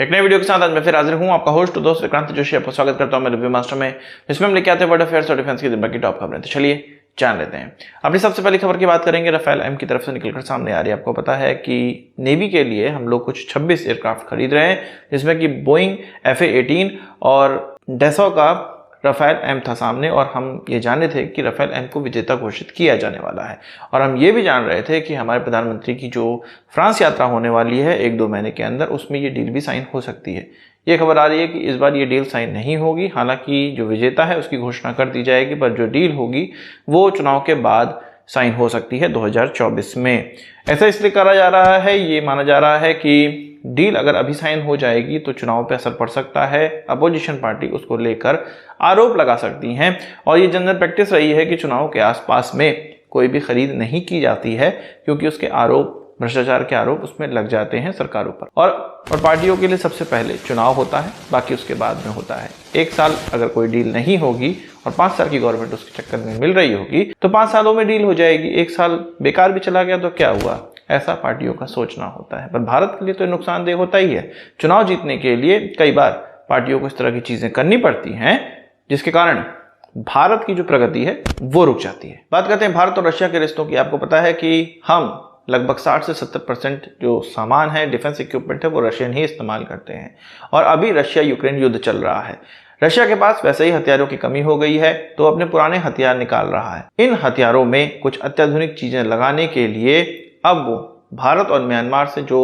एक नई वीडियो के साथ आज मैं फिर हाजिर हूं, आपका होस्ट दोस्त विक्रांत जोशी। आपका स्वागत करता हूं मेरे रिव्यू मास्टर में, जिसमें हम लेके आते हैं वर्ल्ड अफेयर्स और डिफेंस की दिन भर की टॉप खबरें। तो चलिए जान लेते हैं। अपनी सबसे पहली खबर की बात करेंगे। राफेल एम की तरफ से निकलकर सामने आ रही है। आपको पता है कि नेवी के लिए हम लोग कुछ 26 एयरक्राफ्ट खरीद रहे हैं, जिसमें कि बोइंग FA-18 और डेसो का राफेल एम था सामने, और हम ये जाने थे कि राफेल एम को विजेता घोषित किया जाने वाला है। और हम ये भी जान रहे थे कि हमारे प्रधानमंत्री की जो फ्रांस यात्रा होने वाली है 1-2 महीने के अंदर, उसमें ये डील भी साइन हो सकती है। ये खबर आ रही है कि इस बार ये डील साइन नहीं होगी। हालांकि जो विजेता है उसकी घोषणा कर दी जाएगी, पर जो डील होगी वो चुनाव के बाद साइन हो सकती है 2024 में। ऐसा इसलिए करा जा रहा है, ये माना जा रहा है कि डील अगर अभी साइन हो जाएगी तो चुनाव पे असर पड़ सकता है। अपोजिशन पार्टी उसको लेकर आरोप लगा सकती हैं, और ये जनरल प्रैक्टिस रही है कि चुनाव के आसपास में कोई भी खरीद नहीं की जाती है, क्योंकि उसके आरोप, भ्रष्टाचार के आरोप उसमें लग जाते हैं सरकारों पर। और पार्टियों के लिए सबसे पहले चुनाव होता है, बाकी उसके बाद में होता है। 1 साल अगर कोई डील नहीं होगी और 5 साल की गवर्नमेंट उसके चक्कर में मिल रही होगी, तो 5 सालों में डील हो जाएगी। 1 साल बेकार भी चला गया तो क्या हुआ, ऐसा पार्टियों का सोचना होता है। पर भारत के लिए तो नुकसानदेह होता ही है। चुनाव जीतने के लिए कई बार पार्टियों को इस तरह की चीजें करनी पड़ती हैं, जिसके कारण भारत की जो प्रगति है वो रुक जाती है। बात करते हैं भारत और रशिया के रिश्तों की। आपको पता है कि हम लगभग 60 से 70% जो सामान है, डिफेंस इक्विपमेंट है, वो रशियन ही इस्तेमाल करते हैं। और अभी रशिया यूक्रेन युद्ध चल रहा है। रशिया के पास वैसे ही हथियारों की कमी हो गई है, तो अपने पुराने हथियार निकाल रहा है। इन हथियारों में कुछ अत्याधुनिक चीजें लगाने के लिए अब वो भारत और म्यांमार से जो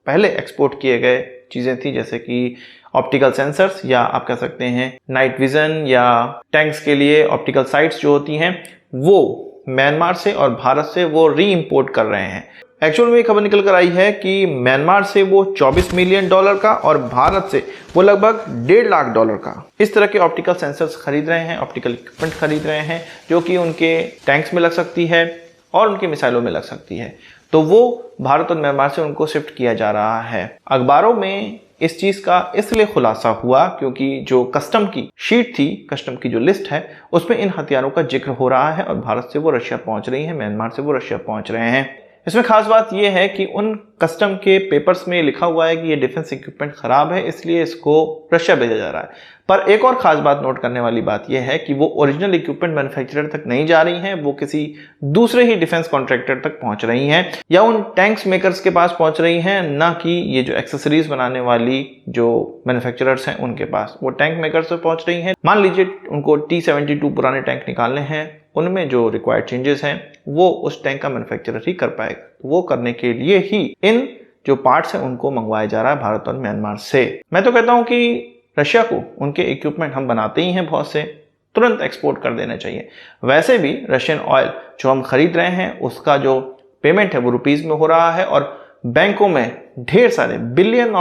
पहले एक्सपोर्ट किए गए चीजें थी, जैसे कि ऑप्टिकल सेंसर्स, या आप कह सकते हैं नाइट विजन, या टैंक्स के लिए ऑप्टिकल साइट्स जो होती हैं, वो म्यांमार से और भारत से वो री इंपोर्ट कर रहे हैं। एक्चुअल में खबर निकल कर आई है कि म्यांमार से वो $24 मिलियन का और भारत से वो लगभग $1.5 लाख का इस तरह के ऑप्टिकल सेंसर्स खरीद रहे हैं, ऑप्टिकल इक्विपमेंट खरीद रहे हैं, जो कि उनके टैंक्स में लग सकती है और उनके मिसाइलों में लग सकती है। तो वो भारत और म्यांमार से उनको शिफ्ट किया जा रहा है। अखबारों में इस चीज का इसलिए खुलासा हुआ क्योंकि जो कस्टम की शीट थी, कस्टम की जो लिस्ट है, उसमें इन हथियारों का जिक्र हो रहा है, और भारत से वो रशिया पहुंच रही है, म्यांमार से वो रशिया पहुंच रहे हैं। इसमें खास बात यह है कि उन कस्टम के पेपर्स में लिखा हुआ है कि ये डिफेंस इक्विपमेंट खराब है, इसलिए इसको रशिया भेजा जा रहा है। पर एक और खास बात नोट करने वाली बात यह है कि वो ओरिजिनल इक्विपमेंट मैन्युफैक्चरर तक नहीं जा रही हैं, वो किसी दूसरे ही डिफेंस कॉन्ट्रैक्टर तक पहुंच रही हैं, या उन टैंक्स मेकर्स के पास पहुंच रही हैं, ना कि ये जो एक्सेसरीज बनाने वाली जो मैन्युफैक्चरर्स हैं उनके पास। वो टैंक मेकर्स से पहुंच रही हैं। मान लीजिए उनको T-72 पुराने टैंक निकालने हैं, उनमें जो रिक्वायर्ड चेंजेस हैं वो उस टैंक का मैन्युफैक्चरर ही कर पाएगा। वो करने के लिए ही इन जो पार्ट्स हैं उनको मंगवाया जा रहा है भारत और म्यांमार से। मैं तो कहता हूं कि रशिया को उनके इक्विपमेंट हम बनाते ही हैं बहुत से, तुरंत एक्सपोर्ट कर देना चाहिए। वैसे भी रशियन ऑयल जो हम खरीद रहे हैं उसका जो पेमेंट है वो रुपीज में हो रहा है, और बैंकों में ढेर सारे $बिलियन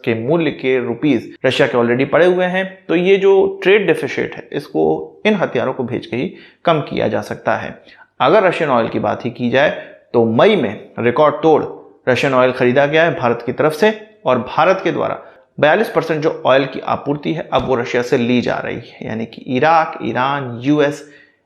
के मूल्य के रुपीज रशिया के ऑलरेडी पड़े हुए हैं। तो ये जो ट्रेड डेफिसिट है, इसको इन हथियारों को भेज के ही कम किया जा सकता है। अगर रशियन ऑयल की बात ही की जाए तो मई में रिकॉर्ड तोड़ रशियन ऑयल खरीदा गया है भारत की तरफ से, और भारत के द्वारा 42% जो ऑयल की आपूर्ति है अब वो रशिया से ली जा रही है। यानी कि इराक, ईरान, US,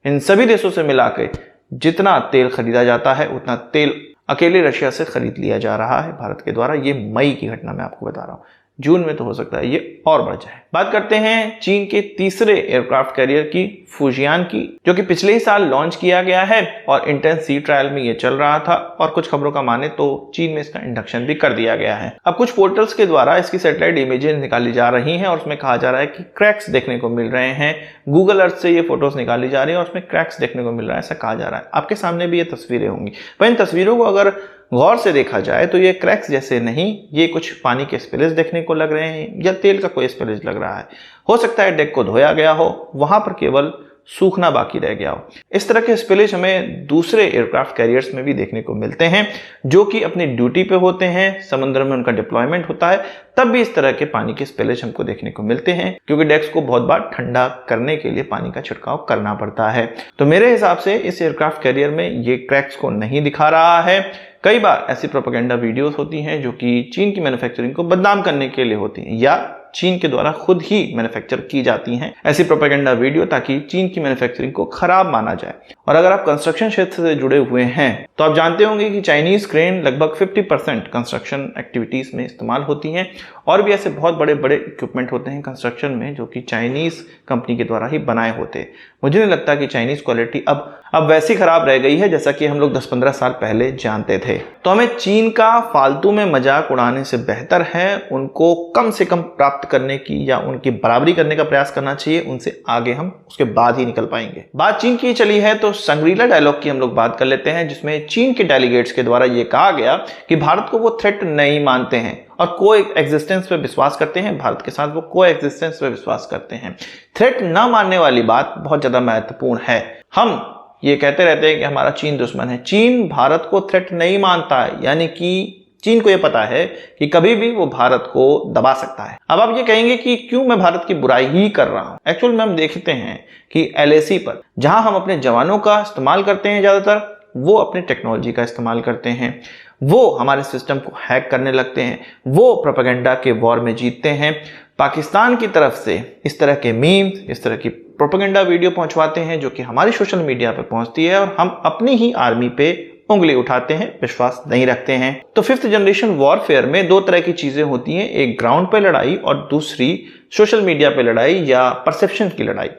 इन सभी देशों से मिलाकर जितना तेल खरीदा जाता है उतना तेल अकेले रशिया से खरीद लिया जा रहा है भारत के द्वारा। ये मई की घटना मैं आपको बता रहा हूं, जून में तो हो सकता है ये और बढ़ जाए। बात करते हैं चीन के तीसरे एयरक्राफ्ट कैरियर की, फुजियान की, जो कि पिछले ही साल लॉन्च किया गया है और इंटेंस सी ट्रायल में ये चल रहा था, और कुछ खबरों का माने तो चीन में इसका इंडक्शन भी कर दिया गया है। अब कुछ पोर्टल्स के द्वारा इसकी सैटेलाइट इमेजेस निकाली जा रही हैं और उसमें कहा जा रहा है कि क्रैक्स देखने को मिल रहे हैं। गूगल अर्थ से ये फोटोज निकाली जा रही है और उसमें क्रैक्स देखने को मिल रहा है, ऐसा कहा जा रहा है। आपके सामने भी ये तस्वीरें होंगी, पर इन तस्वीरों को अगर गौर से देखा जाए तो ये क्रैक्स जैसे नहीं, ये कुछ पानी के स्पिलेज देखने को लग रहे हैं, या तेल का कोई स्पिलेज लग रहा है। हो सकता है डेक को धोया गया हो, वहां पर केवल सूखना बाकी रह गया हो। इस तरह के स्पिलेज हमें दूसरे एयरक्राफ्ट कैरियर्स में भी देखने को मिलते हैं, जो कि अपनी ड्यूटी पे होते हैं, समुद्र में उनका डिप्लॉयमेंट होता है, तब भी इस तरह के पानी के स्पिलेज हमको देखने को मिलते हैं, क्योंकि डेक्स को बहुत बार ठंडा करने के लिए पानी का छिड़काव करना पड़ता है। तो मेरे हिसाब से इस एयरक्राफ्ट कैरियर में ये क्रैक्स को नहीं दिखा रहा है। कई बार ऐसी प्रोपेगेंडा वीडियोस होती हैं जो कि चीन की मैन्युफैक्चरिंग को बदनाम करने के लिए होती हैं, या चीन के द्वारा खुद ही मैन्युफैक्चर की जाती हैं ऐसी प्रोपेगेंडा वीडियो, ताकि चीन की मैन्युफैक्चरिंग को खराब माना जाए। और अगर आप कंस्ट्रक्शन क्षेत्र से जुड़े हुए हैं तो आप जानते होंगे कि चाइनीज क्रेन लगभग 50% कंस्ट्रक्शन एक्टिविटीज में इस्तेमाल होती हैं, और भी ऐसे बहुत बड़े बड़े इक्विपमेंट होते हैं कंस्ट्रक्शन में जो कि चाइनीज कंपनी के द्वारा ही बनाए होते हैं। मुझे नहीं लगता कि चाइनीज क्वालिटी अब वैसी खराब रह गई है जैसा कि हम लोग 10-15 साल पहले जानते थे। तो हमें चीन का फालतू में मजाक उड़ाने से बेहतर है उनको कम से कम प्राप्त करने की या उनकी बराबरी करने का प्रयास करना चाहिए। उनसे आगे हम उसके बाद ही निकल पाएंगे। बात चीन की चली है तो संग्रीला डायलॉग की हम लोग बात कर लेते हैं, जिसमें चीन के डेलीगेट्स के द्वारा यह कहा गया कि भारत को वो थ्रेट नहीं मानते हैं और को एग्जिस्टेंस पे विश्वास करते हैं। भारत के साथ वो को एग्जिस्टेंस पे विश्वास करते हैं। थ्रेट ना मानने वाली बात बहुत ज्यादा महत्वपूर्ण है। हम ये कहते रहते हैं कि हमारा चीन दुश्मन है। चीन भारत को थ्रेट नहीं मानता है, यानी कि चीन को यह पता है कि कभी भी वो भारत को दबा सकता है। अब आप ये कहेंगे कि क्यों मैं भारत की बुराई ही कर रहा हूं। एक्चुअल में हम देखते हैं कि LAC पर जहां हम अपने जवानों का इस्तेमाल करते हैं, ज्यादातर वो अपनी टेक्नोलॉजी का इस्तेमाल करते हैं, वो हमारे सिस्टम को हैक करने लगते हैं, वो प्रोपेगेंडा के वॉर में जीतते हैं। पाकिस्तान की तरफ से इस तरह के मीम्स, इस तरह की प्रोपेगेंडा वीडियो पहुंचवाते हैं जो कि हमारी सोशल मीडिया पे पहुंचती है, और हम अपनी ही आर्मी पे उंगली उठाते हैं, विश्वास नहीं रखते हैं। तो 5th जनरेशन वॉरफेयर में दो तरह की चीजें होती हैं, एक ग्राउंड पे लड़ाई और दूसरी सोशल मीडिया पे लड़ाई या परसेप्शन की लड़ाई।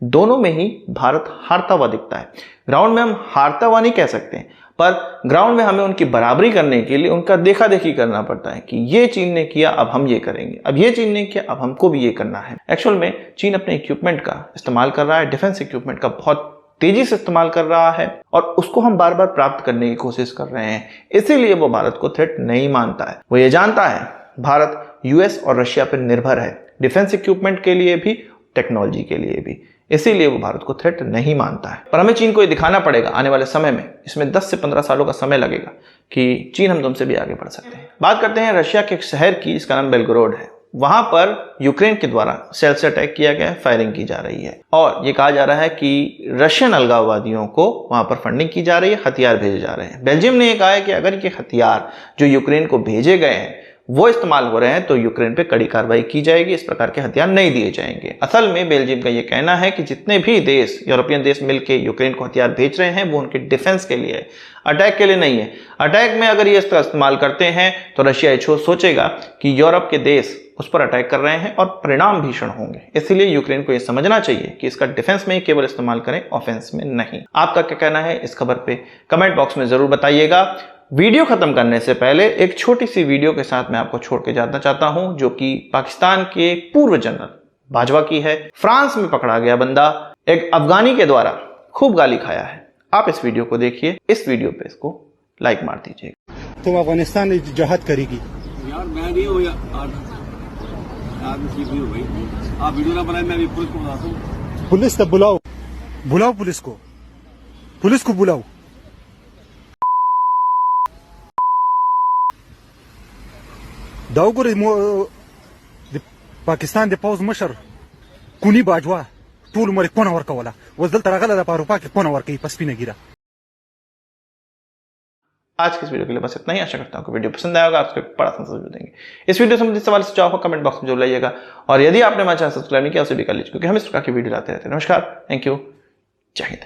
दोनों में ही भारत हारता हुआ दिखता है। ग्राउंड में हम हारता हुआ नहीं कह सकते, पर ग्राउंड में हमें उनकी बराबरी करने के लिए उनका देखा देखी करना पड़ता है कि ये चीन ने किया अब हम ये करेंगे, अब ये चीन ने किया अब हमको भी ये करना है। एक्चुअल में चीन अपने इक्विपमेंट का इस्तेमाल कर रहा है, डिफेंस इक्विपमेंट का बहुत तेजी से इस्तेमाल कर रहा है, और उसको हम बार बार प्राप्त करने की कोशिश कर रहे हैं। इसीलिए वो भारत को थ्रेट नहीं मानता है। वो ये जानता है भारत US और रशिया पर निर्भर है, डिफेंस इक्विपमेंट के लिए भी, टेक्नोलॉजी के लिए भी। इसीलिए वो भारत को थ्रेट नहीं मानता है। पर हमें चीन को ये दिखाना पड़ेगा आने वाले समय में, इसमें 10 से 15 सालों का समय लगेगा, कि चीन हम तुमसे भी आगे बढ़ सकते हैं। बात करते हैं रशिया के एक शहर की, इसका नाम बेलगोरोड है। वहां पर यूक्रेन के द्वारा सेल्फ से अटैक किया गया है, फायरिंग की जा रही है, और ये कहा जा रहा है कि रशियन अलगाववादियों को वहां पर फंडिंग की जा रही है, हथियार भेजे जा रहे हैं। बेल्जियम ने यह कहा है कि अगर ये हथियार जो यूक्रेन को भेजे गए हैं वो इस्तेमाल हो रहे हैं तो यूक्रेन पे कड़ी कार्रवाई की जाएगी, इस प्रकार के हथियार नहीं दिए जाएंगे। असल में बेल्जियम का ये कहना है कि जितने भी देश, यूरोपियन देश मिलकर यूक्रेन को हथियार भेज रहे हैं वो उनके डिफेंस के लिए है, अटैक के लिए नहीं है। अटैक में अगर ये इसका इस्तेमाल करते हैं तो रशिया ये सोचेगा कि यूरोप के देश उस पर अटैक कर रहे हैं और परिणाम भीषण होंगे। इसलिए यूक्रेन को यह समझना चाहिए कि इसका डिफेंस में ही केवल इस्तेमाल करें, ऑफेंस में नहीं। आपका क्या कहना है इस खबर पे कमेंट बॉक्स में जरूर बताइएगा। वीडियो खत्म करने से पहले एक छोटी सी वीडियो के साथ मैं आपको छोड़ के जाना चाहता हूं, जो कि पाकिस्तान के पूर्व जनरल बाजवा की है। फ्रांस में पकड़ा गया बंदा एक अफगानी के द्वारा खूब गाली खाया है। आप इस वीडियो को देखिए, इस वीडियो पे इसको लाइक मार दीजिएगा। तुम अफगानिस्तान में जहाद करेगी यार, मैं नहीं हूँ यार, आप वीडियो ना बनाए, मैं अभी पुलिस को बुलाता हूँ। पुलिस तब बुलाओ, बुलाओ पुलिस को बुलाओ। दाउगुर पाकिस्तान दे पौज मशर कुनी बाजवा टूल मरे कोना वर्का वाला वजल तरगला दा पारुपा के कोना वर्का पसपी ने गिरा। आज के इस वीडियो के लिए बस इतना ही। आशा करता हूं कि वीडियो पसंद आया होगा, आपको बड़ा संदेश देंगे। इस वीडियो से संबंधित सवाल सुझाव को कमेंट बॉक्स में जरूर लाइएगा, और यदि आपने हमारे चैनल सब्सक्राइब नहीं किया उसे भी कर लीजिए, क्योंकि हम इस प्रकार की वीडियो लाते रहते हैं। नमस्कार, थैंक यू, जय हिंद।